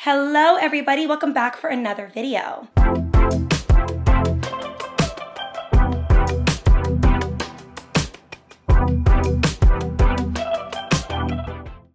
Hello everybody, welcome back for another video.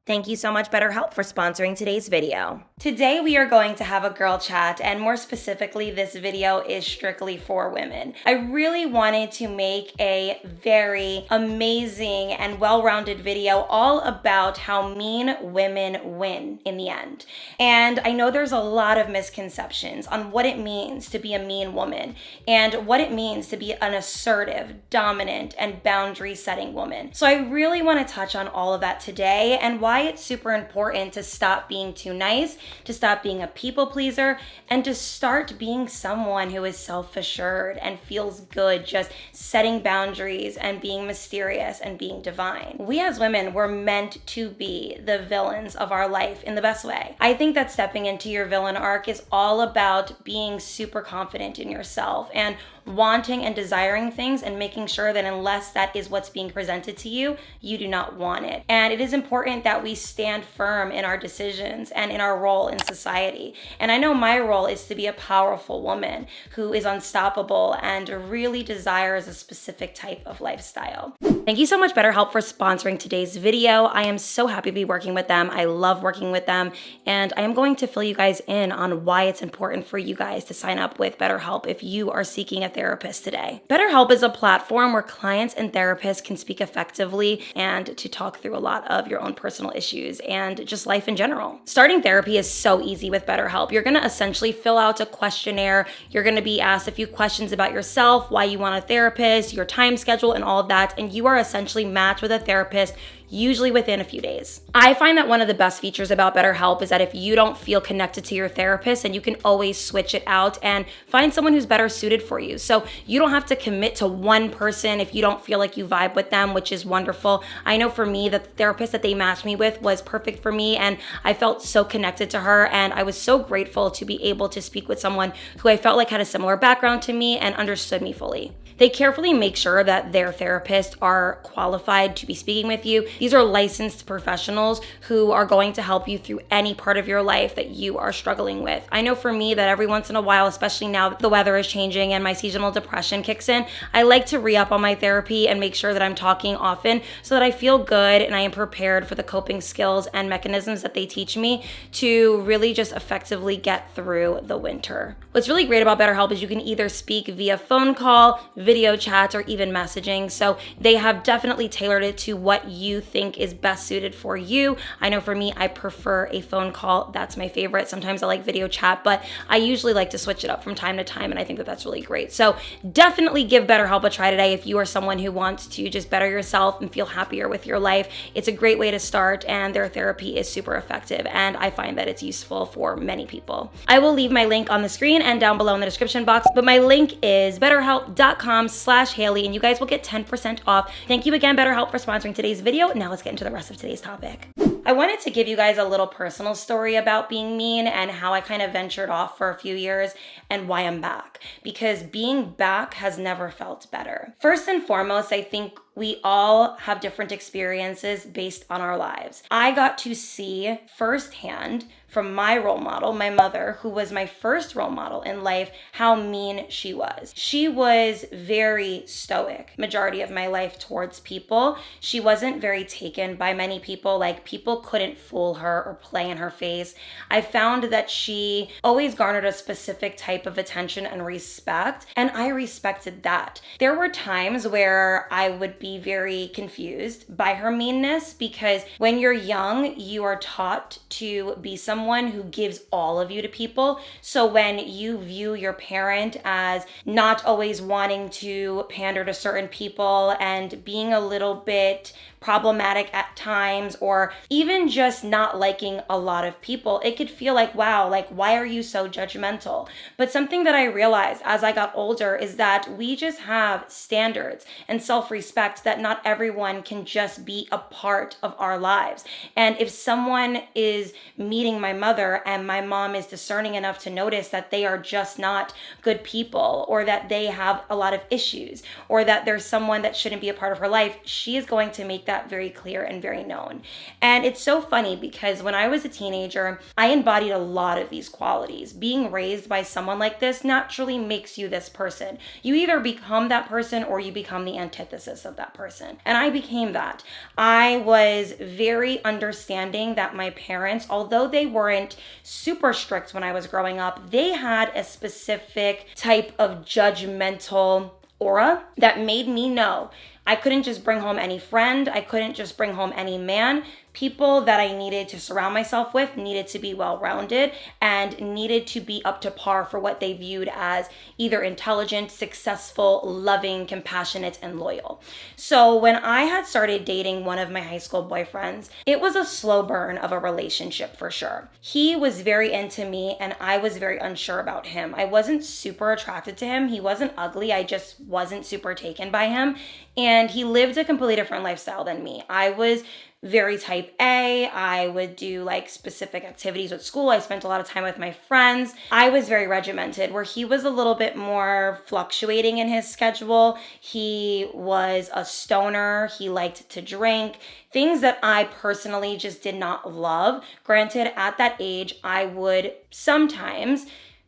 Thank you so much, BetterHelp, for sponsoring today's video. Today we are going to have a girl chat, and more specifically, this video is strictly for women. I really wanted to make a very amazing and well-rounded video all about how mean women win in the end. And I know there's a lot of misconceptions on what it means to be a mean woman and what it means to be an assertive, dominant, and boundary-setting woman. So I really want to touch on all of that today and why it's super important to stop being too nice, to stop being a people pleaser, and to start being someone who is self-assured and feels good just setting boundaries and being mysterious and being divine. We as women were meant to be the villains of our life in the best way. I think that stepping into your villain arc is all about being super confident in yourself and wanting and desiring things and making sure that unless that is what's being presented to you, you do not want it. And it is important that we stand firm in our decisions and in our role in society. And I know my role is to be a powerful woman who is unstoppable and really desires a specific type of lifestyle. Thank you so much, BetterHelp, for sponsoring today's video. I am so happy to be working with them. I love working with them, and I am going to fill you guys in on why it's important for you guys to sign up with BetterHelp if you are seeking a therapist today. BetterHelp is a platform where clients and therapists can speak effectively and to talk through a lot of your own personal issues and just life in general. Starting therapy is so easy with BetterHelp. You're going to essentially fill out a questionnaire. You're going to be asked a few questions about yourself, why you want a therapist, your time schedule, and all of that, and you are essentially matched with a therapist usually within a few days. I find that one of the best features about BetterHelp is that if you don't feel connected to your therapist, then you can always switch it out and find someone who's better suited for you. So you don't have to commit to one person if you don't feel like you vibe with them, which is wonderful. I know for me, the therapist that they matched me with was perfect for me, and I felt so connected to her, and I was so grateful to be able to speak with someone who I felt like had a similar background to me and understood me fully. They carefully make sure that their therapists are qualified to be speaking with you. These are licensed professionals who are going to help you through any part of your life that you are struggling with. I know for me that every once in a while, especially now that the weather is changing and my seasonal depression kicks in, I like to re-up on my therapy and make sure that I'm talking often so that I feel good and I am prepared for the coping skills and mechanisms that they teach me to really just effectively get through the winter. What's really great about BetterHelp is you can either speak via phone call, video chat, or even messaging. So they have definitely tailored it to what you think is best suited for you. I know for me, I prefer a phone call. That's my favorite. Sometimes I like video chat, but I usually like to switch it up from time to time, and I think that that's really great. So definitely give BetterHelp a try today if you are someone who wants to just better yourself and feel happier with your life. It's a great way to start, and their therapy is super effective, and I find that it's useful for many people. I will leave my link on the screen and down below in the description box, but my link is betterhelp.com/Hailey, and you guys will get 10% off. Thank you again, BetterHelp, for sponsoring today's video. Now let's get into the rest of today's topic. I wanted to give you guys a little personal story about being mean and how I kind of ventured off for a few years and why I'm back, because being back has never felt better. First and foremost, I think we all have different experiences based on our lives. I got to see firsthand from my role model, my mother, who was my first role model in life, how mean she was. She was very stoic majority of my life towards people. She wasn't very taken by many people. Like, people couldn't fool her or play in her face. I found that she always garnered a specific type of attention and respect, and I respected that. There were times where I would be very confused by her meanness, because when you're young, you are taught to be someone who gives all of you to people. So when you view your parent as not always wanting to pander to certain people and being a little bit problematic at times, or even just not liking a lot of people, it could feel like, wow, like, why are you so judgmental? But something that I realized as I got older is that we just have standards and self-respect that not everyone can just be a part of our lives. And if someone is meeting my mother and my mom is discerning enough to notice that they are just not good people, or that they have a lot of issues, or that there's someone that shouldn't be a part of her life, she is going to make that that very clear and very known. And it's so funny because when I was a teenager, I embodied a lot of these qualities. Being raised by someone like this naturally makes you this person. You either become that person or you become the antithesis of that person. And I became that. I was very understanding that my parents, although they weren't super strict when I was growing up, they had a specific type of judgmental aura that made me know I couldn't just bring home any friend. I couldn't just bring home any man. People that I needed to surround myself with needed to be well-rounded and needed to be up to par for what they viewed as either intelligent, successful, loving, compassionate, and loyal. So when I had started dating one of my high school boyfriends, it was a slow burn of a relationship for sure. He was very into me and I was very unsure about him. I wasn't super attracted to him. He wasn't ugly. I just wasn't super taken by him. And he lived a completely different lifestyle than me. I was very type A. I would do like specific activities with school. I spent a lot of time with my friends. I was very regimented, where he was a little bit more fluctuating in his schedule. He was a stoner. He liked to drink. Things that I personally just did not love. Granted, at that age, I would sometimes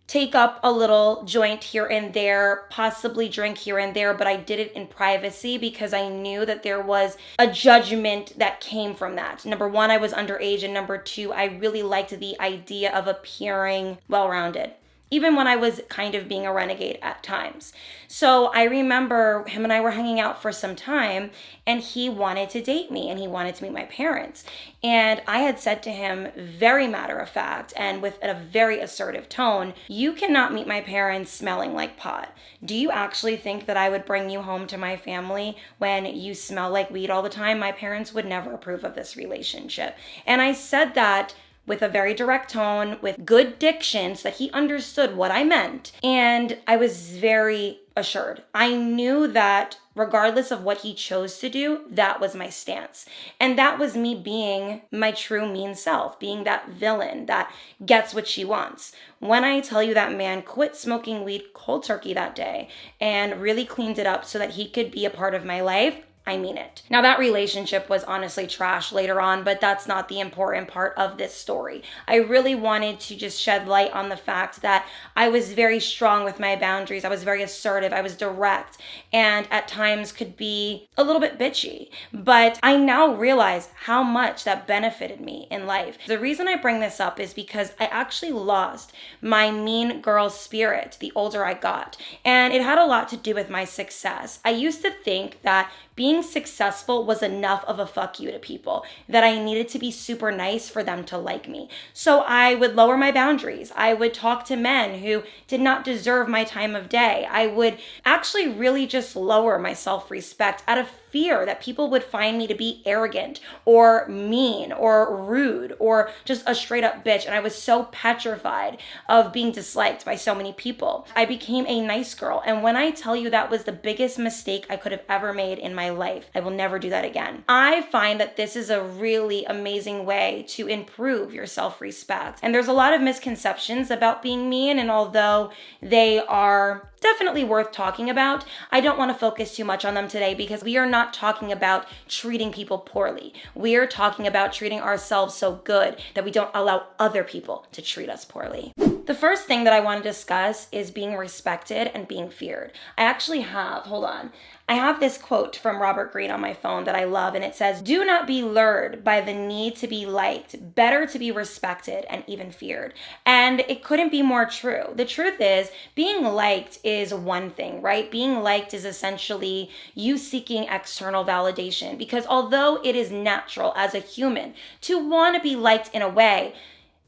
take up a little joint here and there, possibly drink here and there, but I did it in privacy because I knew that there was a judgment that came from that. Number one, I was underage, and number two, I really liked the idea of appearing well-rounded, even when I was kind of being a renegade at times. So I remember him and I were hanging out for some time, and he wanted to date me and he wanted to meet my parents. And I had said to him, very matter of fact and with a very assertive tone, you cannot meet my parents smelling like pot. Do you actually think that I would bring you home to my family when you smell like weed all the time? My parents would never approve of this relationship. And I said that with a very direct tone, with good diction, so that he understood what I meant. And I was very assured. I knew that regardless of what he chose to do, that was my stance. And that was me being my true mean self, being that villain that gets what she wants. When I tell you that man quit smoking weed cold turkey that day and really cleaned it up so that he could be a part of my life, I mean it. Now, that relationship was honestly trash later on, but that's not the important part of this story. I really wanted to just shed light on the fact that I was very strong with my boundaries. I was very assertive. I was direct, and at times could be a little bit bitchy. But I now realize how much that benefited me in life. The reason I bring this up is because I actually lost my mean girl spirit the older I got, and it had a lot to do with my success. I used to think that being successful was enough of a fuck you to people, that I needed to be super nice for them to like me. So I would lower my boundaries. I would talk to men who did not deserve my time of day. I would actually really just lower my self-respect out of fear that people would find me to be arrogant or mean or rude or just a straight up bitch. And I was so petrified of being disliked by so many people. I became a nice girl. And when I tell you that was the biggest mistake I could have ever made in my life, I will never do that again. I find that this is a really amazing way to improve your self-respect. And there's a lot of misconceptions about being mean. And although they are definitely worth talking about, I don't want to focus too much on them today because we are not talking about treating people poorly. We are talking about treating ourselves so good that we don't allow other people to treat us poorly. The first thing that I want to discuss is being respected and being feared. I actually have this quote from Robert Greene on my phone that I love, and it says, "Do not be lured by the need to be liked, better to be respected and even feared." And it couldn't be more true. The truth is, being liked is one thing, right? Being liked is essentially you seeking external validation, because although it is natural as a human to want to be liked in a way,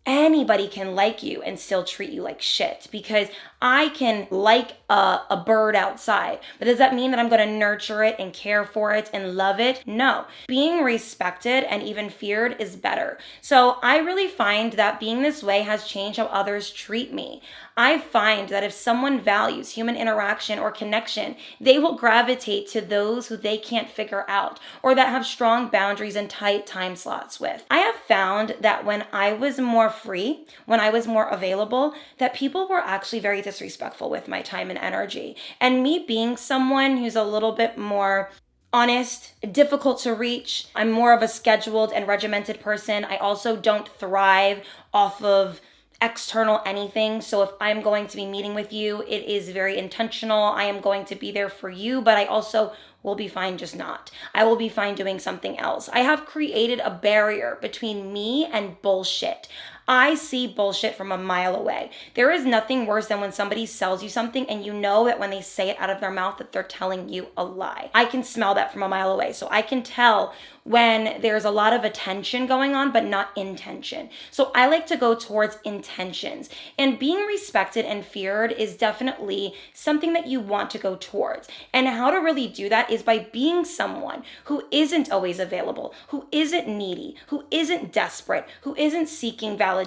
anybody can like you and still treat you like shit, because I can like a bird outside, but does that mean that I'm going to nurture it and care for it and love it? No. Being respected and even feared is better. So I really find that being this way has changed how others treat me. I find that if someone values human interaction or connection, they will gravitate to those who they can't figure out or that have strong boundaries and tight time slots with. I have found that when I was more free, when I was more available, that people were actually very disrespectful with my time and energy. And me being someone who's a little bit more honest, difficult to reach. I'm more of a scheduled and regimented person. I also don't thrive off of external anything. So if I'm going to be meeting with you, it is very intentional. I am going to be there for you, but I also will be fine just not. I will be fine doing something else. I have created a barrier between me and bullshit. I see bullshit from a mile away. There is nothing worse than when somebody sells you something and you know that when they say it out of their mouth that they're telling you a lie. I can smell that from a mile away. So I can tell when there's a lot of attention going on, but not intention. So I like to go towards intentions. And being respected and feared is definitely something that you want to go towards. And how to really do that is by being someone who isn't always available, who isn't needy, who isn't desperate, who isn't seeking validation.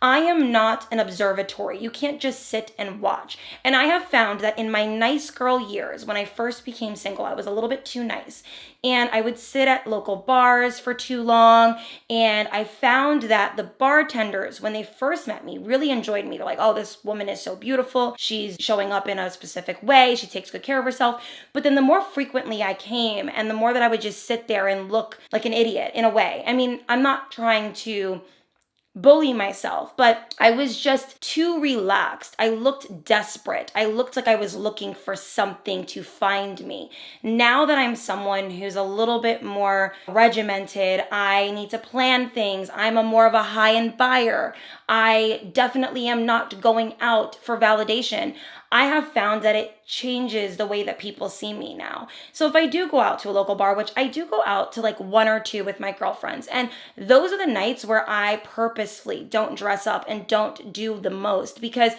I am not an observatory. You can't just sit and watch. And I have found that in my nice girl years, when I first became single, I was a little bit too nice. And I would sit at local bars for too long. And I found that the bartenders, when they first met me, really enjoyed me. They're like, oh, this woman is so beautiful. She's showing up in a specific way. She takes good care of herself. But then the more frequently I came and the more that I would just sit there and look like an idiot in a way. I mean, I'm not trying to bully myself, but I was just too relaxed. I looked desperate. I looked like I was looking for something to find me. Now that I'm someone who's a little bit more regimented, I need to plan things. I'm a more of a high-end buyer. I definitely am not going out for validation. I have found that it changes the way that people see me now. So if I do go out to a local bar, which I do go out to like one or two with my girlfriends, and those are the nights where I purposefully don't dress up and don't do the most because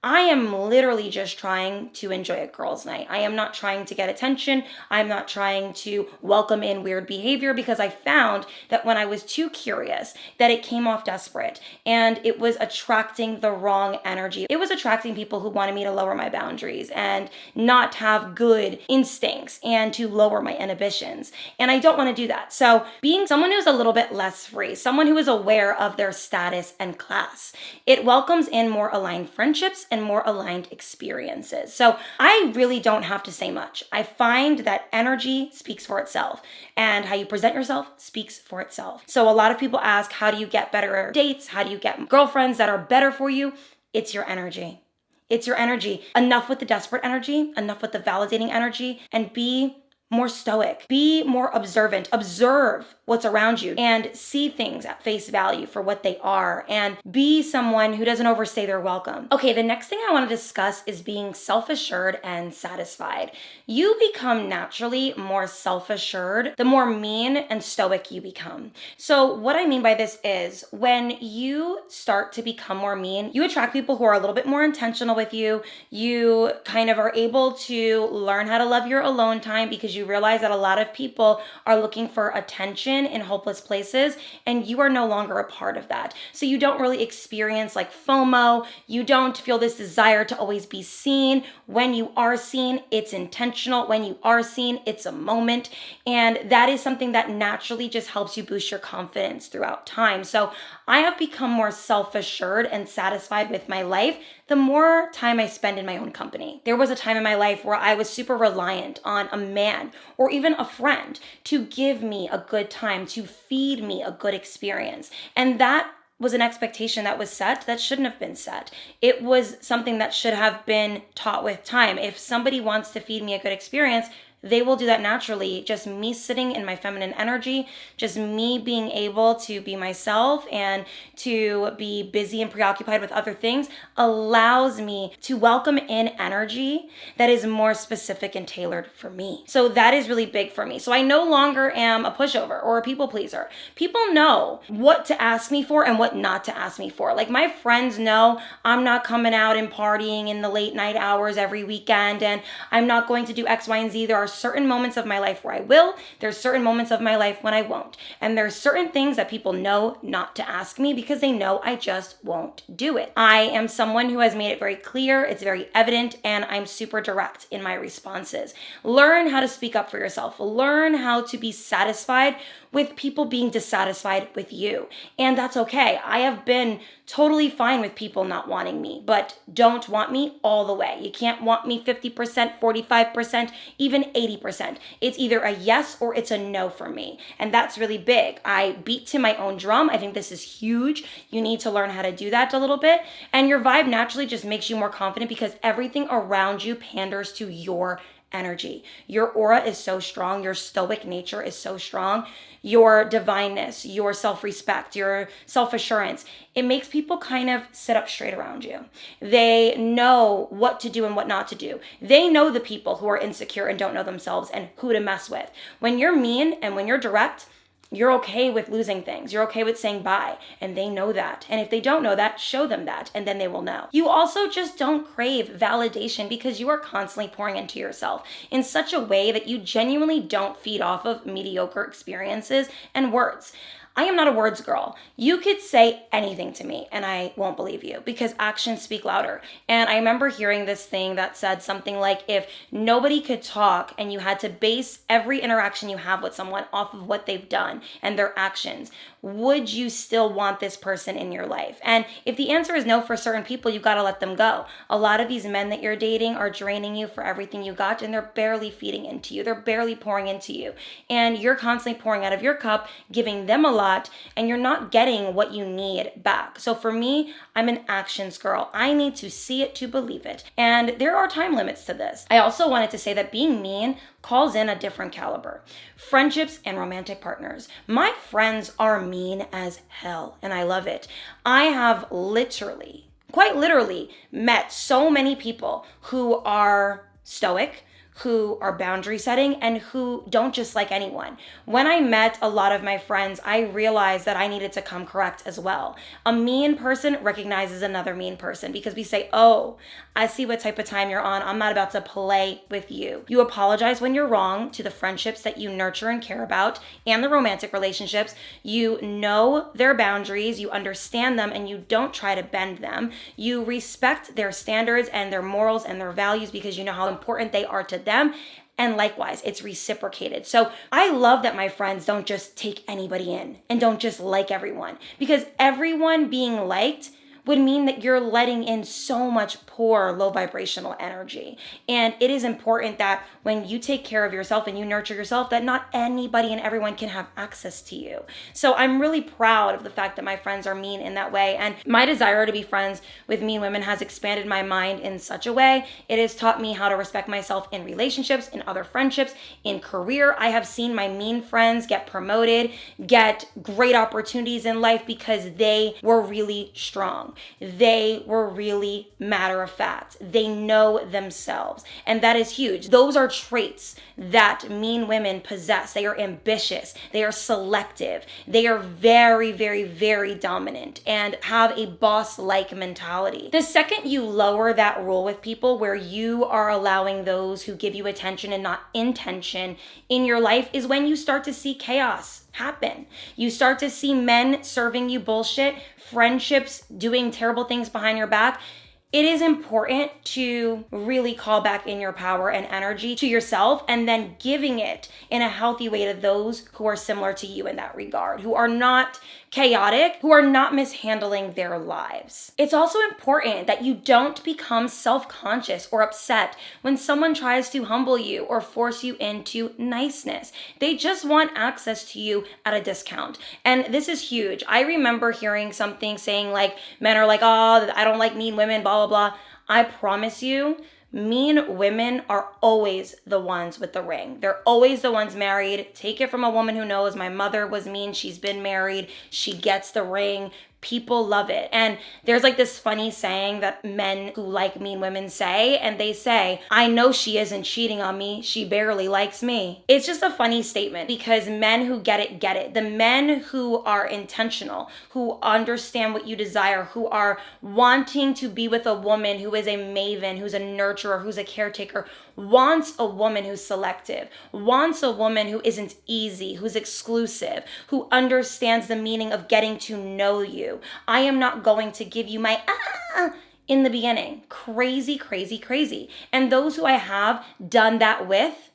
I am literally just trying to enjoy a girls' night. I am not trying to get attention. I'm not trying to welcome in weird behavior because I found that when I was too curious, that it came off desperate and it was attracting the wrong energy. It was attracting people who wanted me to lower my boundaries and not have good instincts and to lower my inhibitions. And I don't want to do that. So being someone who's a little bit less free, someone who is aware of their status and class, it welcomes in more aligned friendships and more aligned experiences. So I really don't have to say much. I find that energy speaks for itself and how you present yourself speaks for itself. So a lot of people ask, how do you get better dates? How do you get girlfriends that are better for you? It's your energy. It's your energy. Enough with the desperate energy, enough with the validating energy, and be more stoic, be more observant, observe what's around you and see things at face value for what they are and be someone who doesn't overstay their welcome. Okay, the next thing I want to discuss is being self-assured and satisfied. You become naturally more self-assured the more mean and stoic you become. So what I mean by this is when you start to become more mean, you attract people who are a little bit more intentional with you. You kind of are able to learn how to love your alone time because you realize that a lot of people are looking for attention in hopeless places and you are no longer a part of that. So you don't really experience like FOMO. You don't feel this desire to always be seen. When you are seen, it's intentional. When you are seen, it's a moment. And that is something that naturally just helps you boost your confidence throughout time. So I have become more self-assured and satisfied with my life the more time I spend in my own company. There was a time in my life where I was super reliant on a man or even a friend to give me a good time, to feed me a good experience. And that was an expectation that was set that shouldn't have been set. It was something that should have been taught with time. If somebody wants to feed me a good experience, they will do that naturally. Just me sitting in my feminine energy, just me being able to be myself and to be busy and preoccupied with other things allows me to welcome in energy that is more specific and tailored for me. So that is really big for me. So I no longer am a pushover or a people pleaser. People know what to ask me for and what not to ask me for. Like my friends know I'm not coming out and partying in the late night hours every weekend and I'm not going to do X, Y, and Z. There are certain moments of my life where I will. There's certain moments of my life when I won't. And there's certain things that people know not to ask me because they know I just won't do it. I am someone who has made it very clear, it's very evident, and I'm super direct in my responses. Learn how to speak up for yourself. Learn how to be satisfied with people being dissatisfied with you. And that's okay. I have been totally fine with people not wanting me, but don't want me all the way. You can't want me 50%, 45%, even 80%. It's either a yes or it's a no for me. And that's really big. I beat to my own drum. I think this is huge. You need to learn how to do that a little bit. And your vibe naturally just makes you more confident because everything around you panders to your energy. Your aura is so strong. Your stoic nature is so strong. Your divineness, your self-respect, your self-assurance, it makes people kind of sit up straight around you. They know what to do and what not to do. They know the people who are insecure and don't know themselves and who to mess with. When you're mean and when you're direct, you're okay with losing things. You're okay with saying bye. And they know that. And if they don't know that, show them that. And then they will know. You also just don't crave validation because you are constantly pouring into yourself in such a way that you genuinely don't feed off of mediocre experiences and words. I am not a words girl. You could say anything to me and I won't believe you because actions speak louder. And I remember hearing this thing that said something like, if nobody could talk and you had to base every interaction you have with someone off of what they've done and their actions, would you still want this person in your life? And if the answer is no for certain people, you got to let them go. A lot of these men that you're dating are draining you for everything you got and they're barely feeding into you. They're barely pouring into you. And you're constantly pouring out of your cup, giving them a lot, and you're not getting what you need back. So for me, I'm an actions girl. I need to see it to believe it. And there are time limits to this. I also wanted to say that being mean calls in a different caliber. Friendships and romantic partners. My friends are mean as hell, and I love it. I have quite literally met so many people who are stoic, who are boundary setting, and who don't just like anyone. When I met a lot of my friends, I realized that I needed to come correct as well. A mean person recognizes another mean person because we say, oh, I see what type of time you're on. I'm not about to play with you. You apologize when you're wrong to the friendships that you nurture and care about and the romantic relationships. You know their boundaries, you understand them, and you don't try to bend them. You respect their standards and their morals and their values because you know how important they are to them. And likewise, it's reciprocated. So I love that my friends don't just take anybody in and don't just like everyone, because everyone being liked would mean that you're letting in so much poor, low vibrational energy. And it is important that when you take care of yourself and you nurture yourself, that not anybody and everyone can have access to you. So I'm really proud of the fact that my friends are mean in that way. And my desire to be friends with mean women has expanded my mind in such a way. It has taught me how to respect myself in relationships, in other friendships, in career. I have seen my mean friends get promoted, get great opportunities in life because they were really strong. They were really matter of fact. They know themselves. And that is huge. Those are traits that mean women possess. They are ambitious. They are selective. They are very, very, very dominant and have a boss-like mentality. The second you lower that rule with people where you are allowing those who give you attention and not intention in your life is when you start to see chaos happen. You start to see men serving you bullshit, friendships doing terrible things behind your back. It is important to really call back in your power and energy to yourself and then giving it in a healthy way to those who are similar to you in that regard, who are not chaotic, who are not mishandling their lives. It's also important that you don't become self-conscious or upset when someone tries to humble you or force you into niceness. They just want access to you at a discount. And this is huge. I remember hearing something saying like, men are like, oh, I don't like mean women, blah, blah, blah. I promise you, mean women are always the ones with the ring. They're always the ones married. Take it from a woman who knows. My mother was mean. She's been married. She gets the ring. People love it. And there's like this funny saying that men who like mean women say, and they say, I know she isn't cheating on me. She barely likes me. It's just a funny statement because men who get it, get it. The men who are intentional, who understand what you desire, who are wanting to be with a woman who is a maven, who's a nurturer, who's a caretaker, wants a woman who's selective, wants a woman who isn't easy, who's exclusive, who understands the meaning of getting to know you. I am not going to give you my in the beginning. Crazy, crazy, crazy. And those who I have done that with,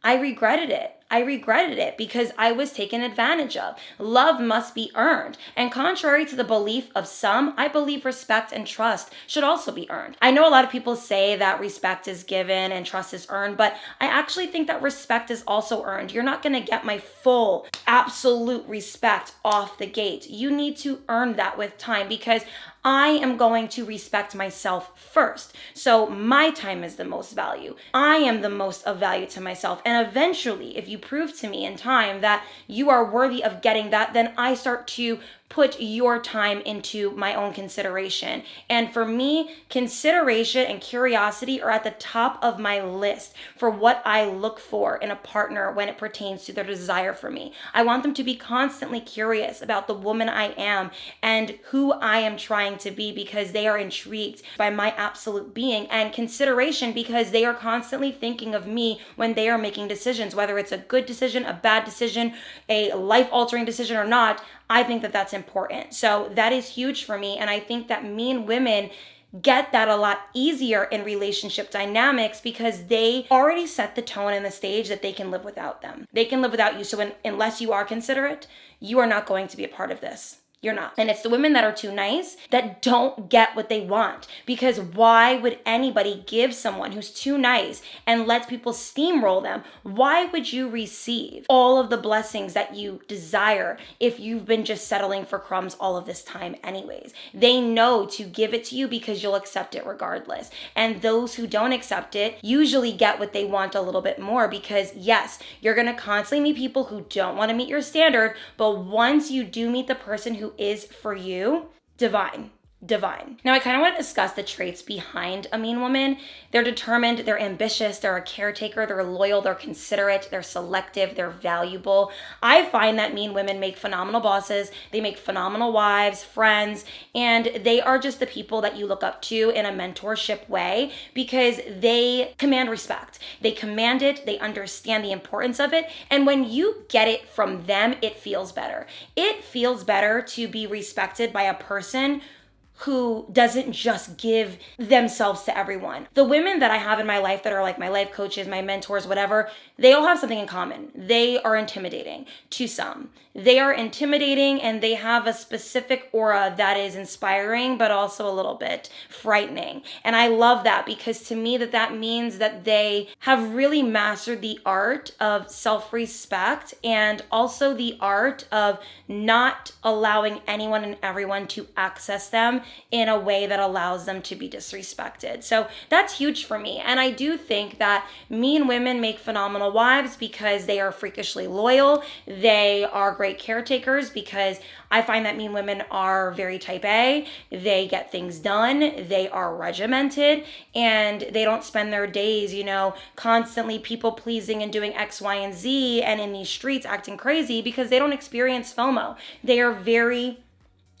I regretted it. I regretted it because I was taken advantage of. Love must be earned. And contrary to the belief of some, I believe respect and trust should also be earned. I know a lot of people say that respect is given and trust is earned, but I actually think that respect is also earned. You're not going to get my full, absolute respect off the gate. You need to earn that with time because I am going to respect myself first. So my time is the most value. I am the most of value to myself. And eventually, if you prove to me in time that you are worthy of getting that, then I start to put your time into my own consideration. And for me, consideration and curiosity are at the top of my list for what I look for in a partner when it pertains to their desire for me. I want them to be constantly curious about the woman I am and who I am trying to be because they are intrigued by my absolute being, and consideration because they are constantly thinking of me when they are making decisions, whether it's a good decision, a bad decision, a life-altering decision or not. I think that that's important. So that is huge for me. And I think that mean women get that a lot easier in relationship dynamics because they already set the tone and the stage that they can live without them. They can live without you. So unless you are considerate, you are not going to be a part of this. You're not. And it's the women that are too nice that don't get what they want. Because why would anybody give someone who's too nice and lets people steamroll them? Why would you receive all of the blessings that you desire if you've been just settling for crumbs all of this time anyways? They know to give it to you because you'll accept it regardless. And those who don't accept it usually get what they want a little bit more because yes, you're going to constantly meet people who don't want to meet your standard, but once you do meet the person who is for you, divine. Now, I kind of want to discuss the traits behind a mean woman. They're determined, they're ambitious, they're a caretaker, they're loyal, they're considerate, they're selective, they're valuable. I find that mean women make phenomenal bosses, they make phenomenal wives, friends, and they are just the people that you look up to in a mentorship way because they command respect. They command it, they understand the importance of it, and when you get it from them, it feels better. It feels better to be respected by a person who doesn't just give themselves to everyone. The women that I have in my life that are like my life coaches, my mentors, whatever, they all have something in common. They are intimidating to some. They are intimidating and they have a specific aura that is inspiring, but also a little bit frightening. And I love that because to me that means that they have really mastered the art of self-respect and also the art of not allowing anyone and everyone to access them in a way that allows them to be disrespected. So that's huge for me. And I do think that mean women make phenomenal wives because they are freakishly loyal. They are great caretakers because I find that mean women are very type A. They get things done. They are regimented and they don't spend their days, constantly people pleasing and doing X, Y, and Z and in these streets acting crazy because they don't experience FOMO. They are very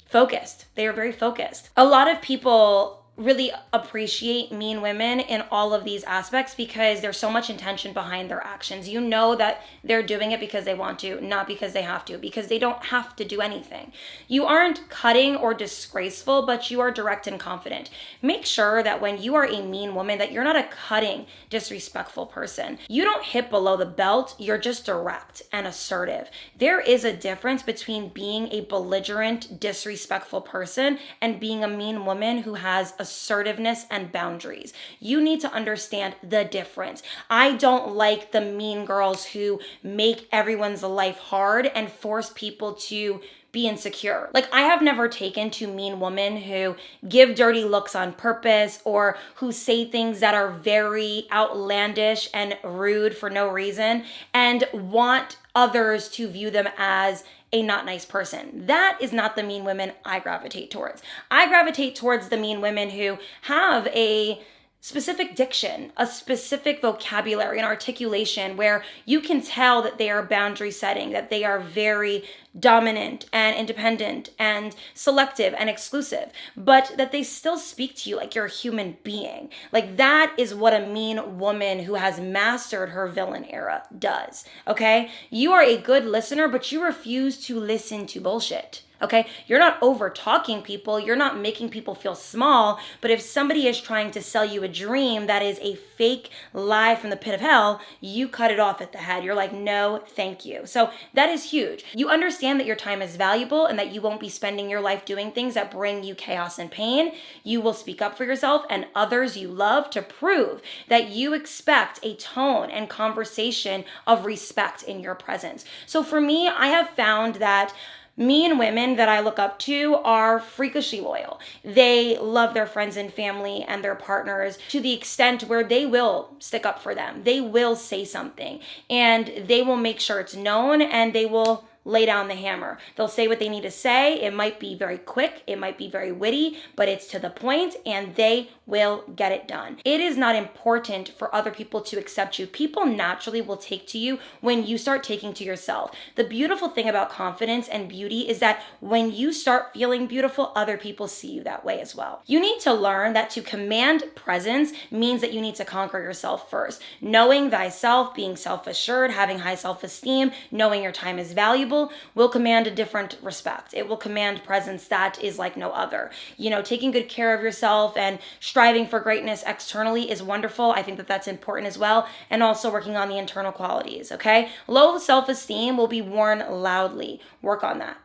focused. They are very focused. A lot of people really appreciate mean women in all of these aspects because there's so much intention behind their actions. You know that they're doing it because they want to, not because they have to, because they don't have to do anything. You aren't cutting or disgraceful, but you are direct and confident. Make sure that when you are a mean woman, that you're not a cutting, disrespectful person. You don't hit below the belt, you're just direct and assertive. There is a difference between being a belligerent, disrespectful person and being a mean woman who has assertiveness and boundaries. You need to understand the difference. I don't like the mean girls who make everyone's life hard and force people to be insecure. Like, I have never taken to mean women who give dirty looks on purpose or who say things that are very outlandish and rude for no reason and want others to view them as a not nice person. That is not the mean women I gravitate towards. I gravitate towards the mean women who have a specific diction, a specific vocabulary and articulation where you can tell that they are boundary setting, that they are very dominant and independent and selective and exclusive, but that they still speak to you like you're a human being. Like, that is what a mean woman who has mastered her villain era does, okay? You are a good listener, but you refuse to listen to bullshit. okay? You're not over talking people, you're not making people feel small, but if somebody is trying to sell you a dream that is a fake lie from the pit of hell, you cut it off at the head. You're like, no, thank you. So that is huge. You understand that your time is valuable and that you won't be spending your life doing things that bring you chaos and pain. You will speak up for yourself and others you love to prove that you expect a tone and conversation of respect in your presence. So for me, I have found that mean women that I look up to are freakishly loyal. They love their friends and family and their partners to the extent where they will stick up for them. They will say something and they will make sure it's known and they will lay down the hammer. They'll say what they need to say. It might be very quick, it might be very witty, but it's to the point and they will get it done. It is not important for other people to accept you. People naturally will take to you when you start taking to yourself. The beautiful thing about confidence and beauty is that when you start feeling beautiful, other people see you that way as well. You need to learn that to command presence means that you need to conquer yourself first. Knowing thyself, being self-assured, having high self-esteem, knowing your time is valuable, will command a different respect. It will command presence that is like no other. You know, taking good care of yourself and striving for greatness externally is wonderful. I think that that's important as well. And also working on the internal qualities, okay? Low self-esteem will be worn loudly. Work on that.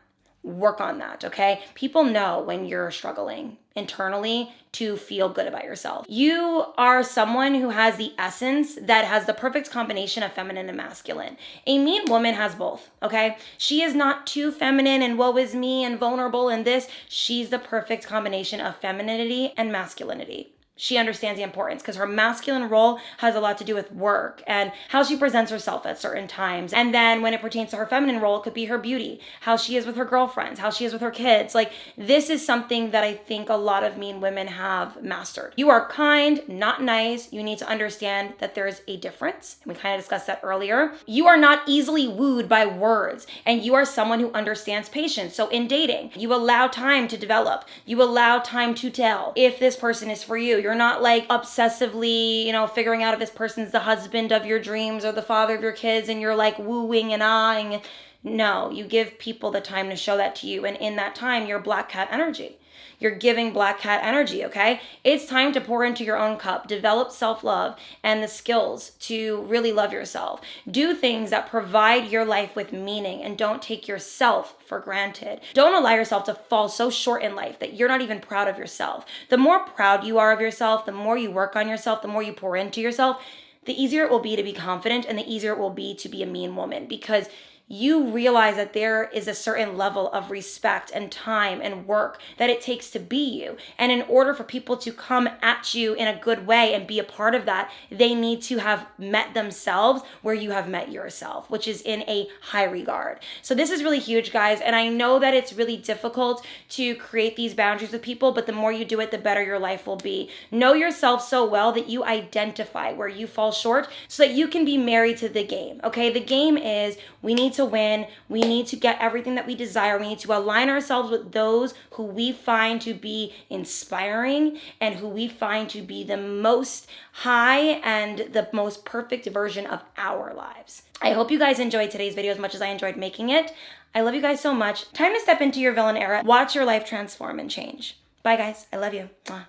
Work on that, okay? People know when you're struggling internally to feel good about yourself. You are someone who has the essence that has the perfect combination of feminine and masculine. A mean woman has both, okay? She is not too feminine and woe is me and vulnerable and this. She's the perfect combination of femininity and masculinity. She understands the importance because her masculine role has a lot to do with work and how she presents herself at certain times. And then when it pertains to her feminine role, it could be her beauty, how she is with her girlfriends, how she is with her kids. Like, this is something that I think a lot of mean women have mastered. You are kind, not nice. You need to understand that there is a difference. And we kind of discussed that earlier. You are not easily wooed by words, and you are someone who understands patience. So in dating, you allow time to develop. You allow time to tell if this person is for you. You're not like obsessively, figuring out if this person's the husband of your dreams or the father of your kids and you're like wooing and eyeing. No, you give people the time to show that to you. And in that time, you're black cat energy. You're giving black cat energy, okay? It's time to pour into your own cup, develop self-love and the skills to really love yourself. Do things that provide your life with meaning and don't take yourself for granted. Don't allow yourself to fall so short in life that you're not even proud of yourself. The more proud you are of yourself, the more you work on yourself, the more you pour into yourself, the easier it will be to be confident and the easier it will be to be a mean woman because you realize that there is a certain level of respect and time and work that it takes to be you. And in order for people to come at you in a good way and be a part of that, they need to have met themselves where you have met yourself, which is in a high regard. So this is really huge, guys. And I know that it's really difficult to create these boundaries with people, but the more you do it, the better your life will be. Know yourself so well that you identify where you fall short so that you can be married to the game, okay? The game is we need to win. We need to get everything that we desire. We need to align ourselves with those who we find to be inspiring and who we find to be the most high and the most perfect version of our lives. I hope you guys enjoyed today's video as much as I enjoyed making it. I love you guys so much. Time to step into your villain era. Watch your life transform and change. Bye, guys. I love you. Mwah.